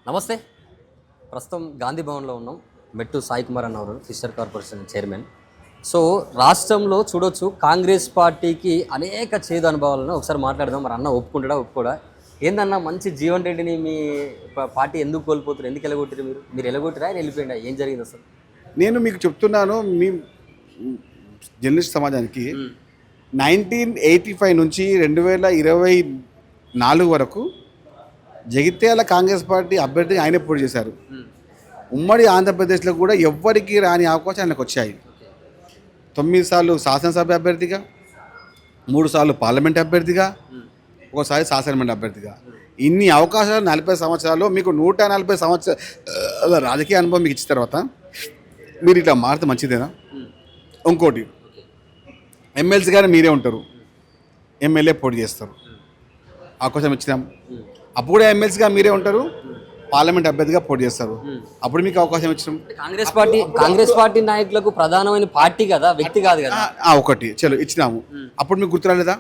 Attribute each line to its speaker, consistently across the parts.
Speaker 1: నమస్తే. ప్రస్తుతం గాంధీ భవన్లో ఉన్నాం. మెట్టు సాయి కుమార్ అన్నవారు ఫిషర్ కార్పొరేషన్ చైర్మన్. సో రాష్ట్రంలో చూడొచ్చు కాంగ్రెస్ పార్టీకి అనేక చేదు అనుభవాలను ఒకసారి మాట్లాడదాం. మరి అన్న ఒప్పుకోడా? ఏందన్నా మంచి జీవన్ రెడ్డిని మీ పార్టీ ఎందుకు కోల్పోతారు? ఎందుకు ఎలగొట్టారు? మీరు ఎలగొట్టిరా ఆయన వెళ్ళిపోయిందా? ఏం జరిగింది అసలు?
Speaker 2: నేను మీకు చెప్తున్నాను, మీ జర్నలిస్ట్ సమాజానికి 1985 నుంచి 2024 వరకు జగిత్యాల కాంగ్రెస్ పార్టీ అభ్యర్థి ఆయన పోటీ చేశారు. ఉమ్మడి ఆంధ్రప్రదేశ్లో కూడా ఎవ్వరికి రాని అవకాశం ఆయనకు వచ్చాయి. 9 సార్లు శాసనసభ అభ్యర్థిగా, 3 సార్లు పార్లమెంట్ అభ్యర్థిగా, ఒకసారి శాసనమండలి అభ్యర్థిగా. ఇన్ని అవకాశాలు 40 సంవత్సరాల్లో మీకు 140 సంవత్సరాల రాజకీయ అనుభవం మీకు ఇచ్చిన తర్వాత మీరు ఇట్లా మారితే మంచిదేనా? ఇంకోటి, ఎమ్మెల్సీ గారు మీరే ఉంటారు, ఎమ్మెల్యే పోటీ చేస్తారు, అవకాశం ఇచ్చినాం. అప్పుడు కూడా ఎమ్మెల్సీగా మీరే ఉంటారు, పార్లమెంట్ అభ్యర్థిగా పోటీ చేస్తారు, అప్పుడు మీకు అవకాశం ఇచ్చినాం.
Speaker 1: కాంగ్రెస్ పార్టీ నాయకులకు ప్రధానమైన పార్టీ కదా, వ్యక్తి కాదు కదా.
Speaker 2: ఒకటి చలో ఇచ్చినాము, అప్పుడు మీకు గుర్తురాలేదా?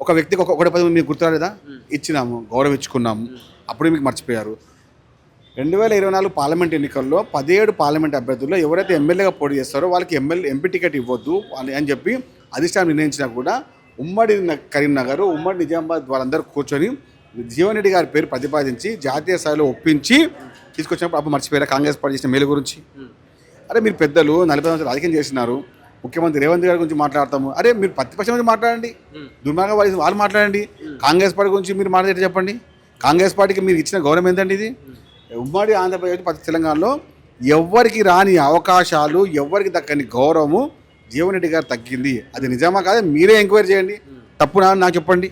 Speaker 2: ఒక వ్యక్తికి ఒకటి 10 మీకు గుర్తురాలేదా? ఇచ్చినాము, గౌరవించుకున్నాము, అప్పుడు మీకు మర్చిపోయారు. 2024 పార్లమెంట్ ఎన్నికల్లో 17 పార్లమెంట్ అభ్యర్థుల్లో ఎవరైతే ఎమ్మెల్యేగా పోటీ చేస్తారో వాళ్ళకి ఎంపీ టికెట్ ఇవ్వద్దు అని చెప్పి అధిష్టానం నిర్ణయించినా కూడా ఉమ్మడి కరీంనగర్, ఉమ్మడి నిజామాబాద్ వాళ్ళందరూ కూర్చొని జీవన్ రెడ్డి గారి పేరు ప్రతిపాదించి జాతీయ స్థాయిలో ఒప్పించి తీసుకొచ్చినప్పుడు అప్పుడు మర్చిపోయారా కాంగ్రెస్ పార్టీ చేసిన మేలు గురించి? అరే మీరు పెద్దలు 40 సంవత్సరాలు రాజకీయం చేసినారు, ముఖ్యమంత్రి రేవంత్ గారి గురించి మాట్లాడతాము. అరే మీరు ప్రతిపక్షం గురించి మాట్లాడండి, దుర్మార్గం వాళ్ళు మాట్లాడండి. కాంగ్రెస్ పార్టీ గురించి మీరు మాట్లాడితే చెప్పండి. కాంగ్రెస్ పార్టీకి మీరు ఇచ్చిన గౌరవం ఏంటండి? ఇది ఉమ్మడి ఆంధ్రప్రదేశ్ తెలంగాణలో ఎవరికి రాని అవకాశాలు, ఎవరికి దక్కని గౌరవము జీవన్ రెడ్డి గారు తగ్గింది. అది నిజమా కాదా మీరే ఎంక్వైరీ చేయండి. తప్పునా నాకు చెప్పండి.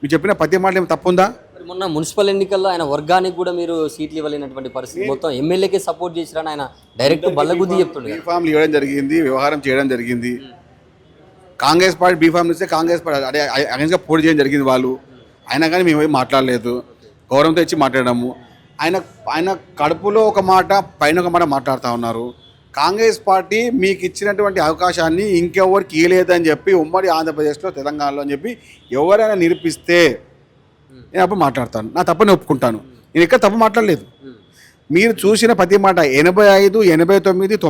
Speaker 2: మీరు చెప్పిన ప్రతి మాట ఏమి తప్పుందా?
Speaker 1: మొన్న మున్సిపల్ ఎన్నికల్లో ఆయన వర్గానికి కూడా మీరు సీట్లు ఇవ్వలేనటువంటి పరిస్థితి, మొత్తం ఎమ్మెల్యేకి సపోర్ట్ చేసిరని ఆయన డైరెక్ట్ బల్లగుద్ది చెప్తుండే.
Speaker 2: బీఫామ్లు ఇవ్వడం జరిగింది, వ్యవహారం చేయడం జరిగింది. కాంగ్రెస్ పార్టీ బీఫామ్ ఇస్తే కాంగ్రెస్ పార్టీ అగెన్స్ట్గా పోటీ చేయడం జరిగింది వాళ్ళు. అయినా కానీ మేము మాట్లాడలేదు, గౌరవంతో ఇచ్చి మాట్లాడాము. ఆయన కడుపులో ఒక మాట, పైన ఒక మాట మాట్లాడుతూ ఉన్నారు. కాంగ్రెస్ పార్టీ మీకు ఇచ్చినటువంటి అవకాశాన్ని ఇంకెవరికి ఇవ్వలేదని చెప్పి ఉమ్మడి ఆంధ్రప్రదేశ్లో, తెలంగాణలో అని చెప్పి ఎవరైనా నిరూపిస్తే నేను అప్పుడు మాట్లాడతాను, నా తప్పని ఒప్పుకుంటాను. నేను ఎక్కడ తప్పు మాట్లాడలేదు. మీరు చూసిన ప్రతి మాట 85, 89, 94, 99,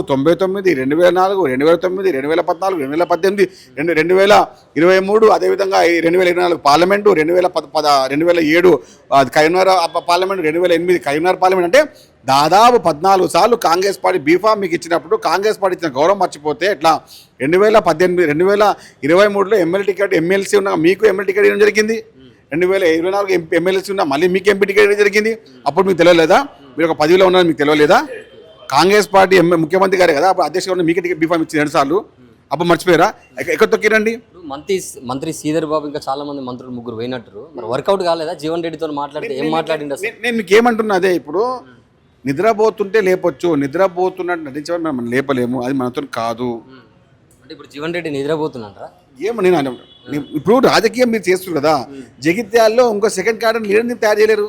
Speaker 2: 2004, 2009, 2014, 2018, 2023, అదేవిధంగా 2024 parliament, 2007 Karimnagar parliament, 2008 Karimnagar parliament. అంటే దాదాపు 14 సార్లు కాంగ్రెస్ పార్టీ బీఫామ్ మీకు ఇచ్చినప్పుడు కాంగ్రెస్ పార్టీ ఇచ్చిన గౌరవం మర్చిపోతే ఎట్లా? 2018, 2023లో ఎమ్మెల్యే టికెట్, ఎమ్మెల్సీ ఉన్న మీకు ఎమ్మెల్యే టికెట్ ఇవ్వడం జరిగింది. 2024 ఎమ్మెల్యేసీ ఉన్నా మళ్ళీ మీకు ఎంపీ టికెట్ ఇవ్వడం జరిగింది. అప్పుడు మీకు తెలియలేదా? మీరు ఒక పదవిలో ఉన్నారని మీకు తెలియలేదా? కాంగ్రెస్ పార్టీ ముఖ్యమంత్రి గారే కదా అప్పుడు అధ్యక్షుడు ఉన్న మీకు టికెట్ బీఫామ్ ఇచ్చి 2 సార్లు, అప్పుడు మర్చిపోయారా? ఎక్కడ తొక్కిరండి?
Speaker 1: మంత్రి శ్రీధర్ బాబు ఇంకా చాలా మంది మంత్రులు 3 పోయినట్టు, మరి వర్కౌట్ కాలేదా? జీవన్ రెడ్డితో మాట్లాడితే ఏం మాట్లాడింది అసలు?
Speaker 2: నేను మీకు ఏమంటున్నా, అదే ఇప్పుడు నిద్రపోతుంటే లేపొచ్చు, నిద్రపోతున్నట్టు నటించమని మనం లేపలేము, అది మనతో కాదు.
Speaker 1: అంటే ఇప్పుడు జీవన్ రెడ్డి నిద్రపోతున్నారా?
Speaker 2: ఏమో నేను ఇప్పుడు రాజకీయం మీరు చేస్తున్నారు కదా, జగిత్యాల్లో ఇంకో సెకండ్ క్యాడర్ లీడర్ని తయారు చేయలేరు.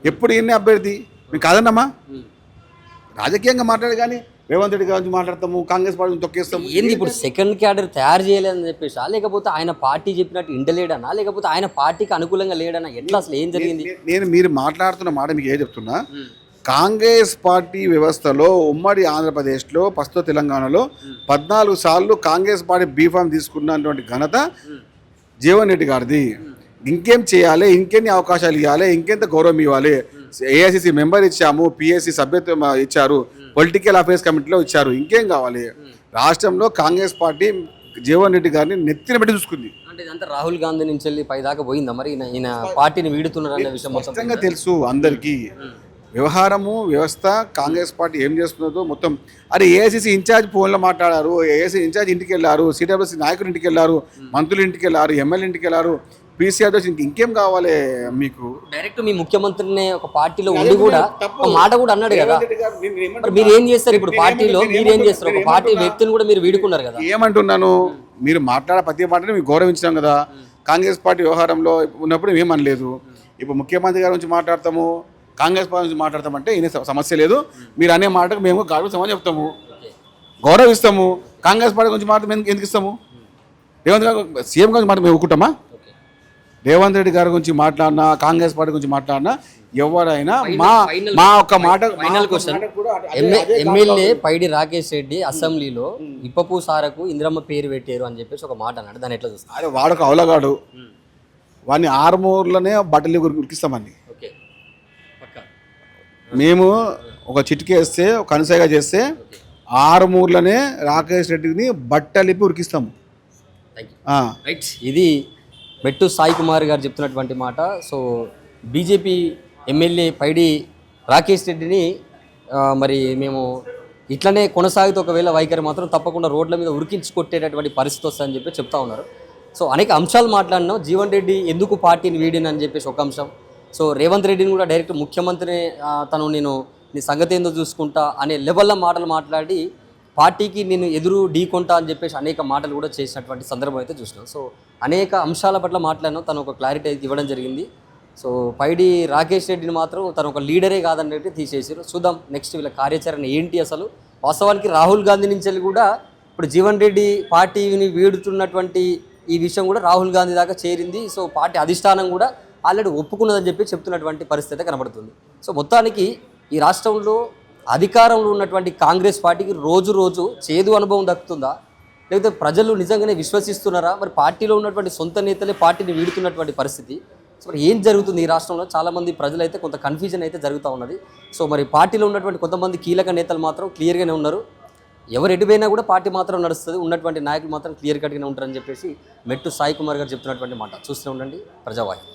Speaker 2: ఎప్పుడు ఎన్ని అభ్యర్థి మీకు కాదన్నమ్మా, రాజకీయంగా మాట్లాడు. కానీ రేవంత్ రెడ్డి గురించి మాట్లాడతాము, కాంగ్రెస్ పార్టీని తొక్కేస్తాము.
Speaker 1: ఏంది ఇప్పుడు సెకండ్ క్యాడర్ తయారు చేయలేదని చెప్పేసి, లేకపోతే ఆయన పార్టీ చెప్పినట్టు ఇంటలేడనా, లేకపోతే ఆయన పార్టీకి అనుకూలంగా లేడనా, ఎట్లా అసలు ఏం జరిగింది?
Speaker 2: మీరు మాట్లాడుతున్న మాట మీకు ఏం చెప్తున్నా, కాంగ్రెస్ పార్టీ వ్యవస్థలో ఉమ్మడి ఆంధ్రప్రదేశ్లో, ప్రస్తుత తెలంగాణలో 14 సార్లు కాంగ్రెస్ పార్టీ బీఫామ్ తీసుకున్నటువంటి ఘనత జీవన్ రెడ్డి గారిది. ఇంకేం చేయాలి, ఇంకెన్ని అవకాశాలు ఇవ్వాలి, ఇంకెంత గౌరవం ఇవ్వాలి? ఏఐసిసి మెంబర్ ఇచ్చాము, పిఎస్సి సభ్యత్వం ఇచ్చారు, పొలిటికల్ అఫైర్స్ కమిటీలో ఇచ్చారు, ఇంకేం కావాలి? రాష్ట్రంలో కాంగ్రెస్ పార్టీ జీవన్ రెడ్డి గారిని నెత్తిన పెట్టి చూసుకుంది.
Speaker 1: అంటే ఇదంతా రాహుల్ గాంధీ నుంచి వెళ్ళి పై దాకా పోయిందా? మరి ఈయన పార్టీని వీడుతున్నారు అనే విషయం
Speaker 2: మొత్తంగా తెలుసు అందరికీ. వ్యవహారము వ్యవస్థ కాంగ్రెస్ పార్టీ ఏం చేస్తున్నదో మొత్తం. అరే ఏఐసిసి ఇన్ఛార్జ్ ఫోన్లో మాట్లాడారు, ఏఐసిసి ఇన్ఛార్జ్ ఇంటికి వెళ్ళారు, సిడబ్ల్యూసీ నాయకులు ఇంటికి వెళ్ళారు, మంత్రులు ఇంటికి వెళ్ళారు, ఎమ్మెల్యే ఇంటికి వెళ్ళారు, పీసీఆర్ ఇంకేం కావాలి మీకు? డైరెక్ట్
Speaker 1: మీ ముఖ్యమంత్రిని ఒక పార్టీలో ఉండి కూడా ఒక మాట కూడా అన్నాడు కదా. మీరు ఏం చేస్తారు ఇప్పుడు పార్టీలో? మీరు ఏం చేస్తారు? ఒక పార్టీ వ్యక్తిని కూడా మీరు వీడుకున్నారు కదా.
Speaker 2: ఏమంటున్నాను, మీరు మాట్లాడే ప్రతి మాటని మీకు గౌరవించినాం కదా. కాంగ్రెస్ పార్టీ వ్యవహారంలో ఉన్నప్పుడు ఏమనలేదు. ఇప్పుడు ముఖ్యమంత్రి గారి నుంచి మాట్లాడతాము, కాంగ్రెస్ పార్టీ నుంచి మాట్లాడతామంటే ఈయన సమస్య లేదు. మీరు అనే మాటకు మేము గౌరవిస్తామని చెప్తాము, గౌరవిస్తాము. కాంగ్రెస్ పార్టీ గురించి మాట ఎందుకు ఇస్తాము? రేవంత్ గారు సీఎం గారి మాట మేము ఒప్పుకుంటామా? రేవంత్ రెడ్డి గారి గురించి మాట్లాడినా, కాంగ్రెస్ పార్టీ గురించి మాట్లాడినా ఎవరైనా మా ఒక్క మాట
Speaker 1: ఫైనల్ క్వశ్చన్, ఎమ్మెల్యే పైడి రాకేష్ రెడ్డి అసెంబ్లీలో ఇప్పపు సారకు ఇంద్రమ్మ పేరు పెట్టారు అని చెప్పేసి ఒక మాట అన్నాడు, దాన్ని ఎట్లా చూస్తారు?
Speaker 2: అదే వాడొక అవలగాడు, వాడిని ఆరుమూర్లోనే బట్టలు ఉరికిస్తామండి.
Speaker 1: ఓకే, పక్కా.
Speaker 2: మేము ఒక చిటికేస్తే, ఒక కనసాయిగా చేస్తే ఆరుమూర్లోనే రాకేష్ రెడ్డిని బట్టలిపి ఉరికిస్తాము.
Speaker 1: రైట్, ఇది మెట్టు సాయి కుమార్ గారు చెప్తున్నటువంటి మాట. సో బీజేపీ ఎమ్మెల్యే పైడి రాకేష్ రెడ్డిని మరి మేము ఇట్లనే కొనసాగితే ఒకవేళ వైఖరి మాత్రం తప్పకుండా రోడ్ల మీద ఉరికించి కొట్టేటటువంటి పరిస్థితి వస్తుందని చెప్పి చెప్తా ఉన్నారు. సో అనేక అంశాలు మాట్లాడినాం. జీవన్ రెడ్డి ఎందుకు పార్టీని వీడినని చెప్పేసి ఒక అంశం. సో రేవంత్ రెడ్డిని కూడా డైరెక్ట్ ముఖ్యమంత్రిని తను నేను నీ సంగతి ఏందో చూసుకుంటా అనే లెవెల్లో మాటలు మాట్లాడి పార్టీకి నేను ఎదురు ఢీకొంటా అని చెప్పేసి అనేక మాటలు కూడా చేసినటువంటి సందర్భం అయితే చూసినాం. సో అనేక అంశాల పట్ల మాట్లాడినాం, తను ఒక క్లారిటీ అయితే ఇవ్వడం జరిగింది. సో పైడి రాకేష్ రెడ్డిని మాత్రం తను ఒక లీడరే కాదన్నట్టు తీసేసారు. చూద్దాం నెక్స్ట్ వీళ్ళ కార్యాచరణ ఏంటి. అసలు వాస్తవానికి రాహుల్ గాంధీ నుంచి వెళ్ళి కూడా ఇప్పుడు జీవన్ రెడ్డి పార్టీని వీడుతున్నటువంటి ఈ విషయం కూడా రాహుల్ గాంధీ దాకా చేరింది. సో పార్టీ అధిష్టానం కూడా ఆల్రెడీ ఒప్పుకున్నదని చెప్పి చెప్తున్నటువంటి పరిస్థితి కనబడుతుంది. సో మొత్తానికి ఈ రాష్ట్రంలో అధికారంలో ఉన్నటువంటి కాంగ్రెస్ పార్టీకి రోజు రోజు చేదు అనుభవం దక్కుతుందా, లేకపోతే ప్రజలు నిజంగానే విశ్వసిస్తున్నారా? మరి పార్టీలో ఉన్నటువంటి సొంత నేతలే పార్టీని వీడుతున్నటువంటి పరిస్థితి. సో మరి ఏం జరుగుతుంది ఈ రాష్ట్రంలో? చాలామంది ప్రజలు అయితే కొంత కన్ఫ్యూజన్ అయితే జరుగుతూ ఉన్నది. సో మరి పార్టీలో ఉన్నటువంటి కొంతమంది కీలక నేతలు మాత్రం క్లియర్గానే ఉన్నారు. ఎవరు ఎటుపోయినా కూడా పార్టీ మాత్రం నడుస్తుంది, ఉన్నటువంటి నాయకులు మాత్రం క్లియర్ కట్గానే ఉంటారని చెప్పేసి మెట్టు సాయి కుమార్ గారు చెప్తున్నటువంటి మాట. చూస్తూనే ఉండండి ప్రజావాహిని.